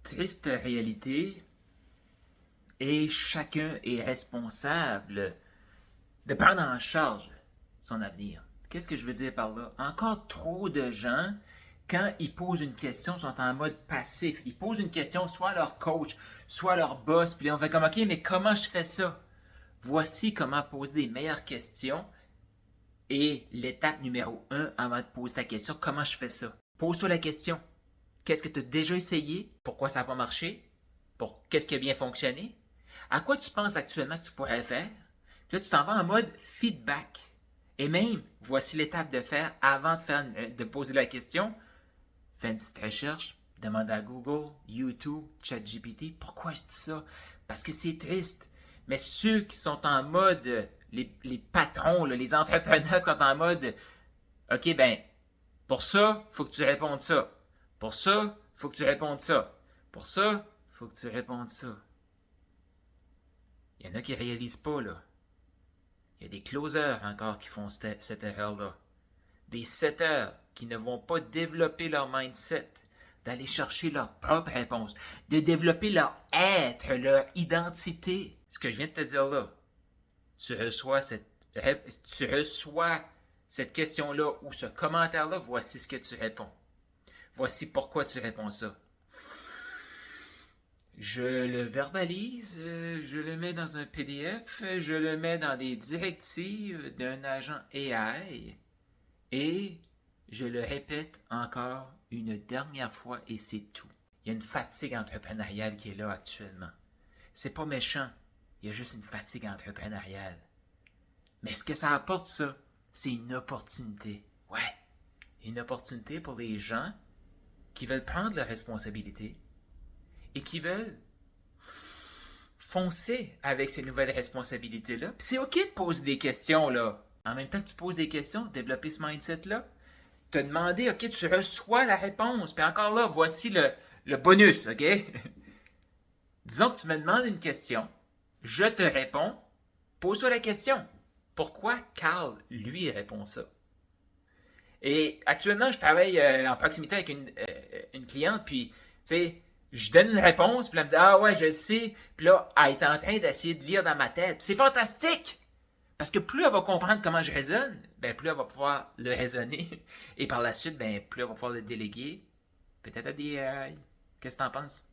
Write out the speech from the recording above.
triste réalité et chacun est responsable de prendre en charge son avenir. Qu'est-ce que je veux dire par là? Encore trop de gens, quand ils posent une question, sont en mode passif. Ils posent une question soit à leur coach, soit à leur boss, puis on fait comme, OK, mais comment je fais ça? Voici comment poser des meilleures questions et l'étape numéro un avant de poser ta question, comment je fais ça? Pose-toi la question. Qu'est-ce que tu as déjà essayé? Pourquoi ça n'a pas marché? Qu'est-ce qui a bien fonctionné? À quoi tu penses actuellement que tu pourrais faire? Puis là, tu t'en vas en mode feedback. Et même, voici l'étape de faire avant de poser la question. Fais une petite recherche, demande à Google, YouTube, ChatGPT. Pourquoi je dis ça? Parce que c'est triste. Mais ceux qui sont en mode, les patrons, là, les entrepreneurs qui sont en mode, OK, ben, pour ça, il faut que tu répondes ça. Pour ça, il faut que tu répondes ça. Pour ça, il faut que tu répondes ça. Il y en a qui ne réalisent pas, là. Il y a des closers encore qui font cette erreur-là. Des setters qui ne vont pas développer leur mindset, d'aller chercher leur propre réponse, de développer leur être, leur identité. Ce que je viens de te dire là, tu reçois cette question-là ou ce commentaire-là, voici ce que tu réponds. Voici pourquoi tu réponds ça. Je le verbalise, je le mets dans un PDF, je le mets dans des directives d'un agent AI et je le répète encore une dernière fois et c'est tout. Il y a une fatigue entrepreneuriale qui est là actuellement. C'est pas méchant, il y a juste une fatigue entrepreneuriale. Mais ce que ça apporte, ça, c'est une opportunité. Ouais, une opportunité pour les gens qui veulent prendre leurs responsabilités et qui veulent foncer avec ces nouvelles responsabilités-là. Puis c'est OK de poser des questions, là. En même temps que tu poses des questions, développer ce mindset-là, te demander, OK, tu reçois la réponse. Puis encore là, voici le bonus, OK? Disons que tu me demandes une question, je te réponds, pose-toi la question. Pourquoi Carl, lui, répond ça? Et actuellement, je travaille en proximité avec une cliente, puis, tu sais, je donne une réponse, puis elle me dit, ah ouais, je le sais. Puis là, elle est en train d'essayer de lire dans ma tête. C'est fantastique! Parce que plus elle va comprendre comment je raisonne, ben plus elle va pouvoir le raisonner. Et par la suite, ben plus elle va pouvoir le déléguer. Peut-être à des AI. Qu'est-ce que t'en penses?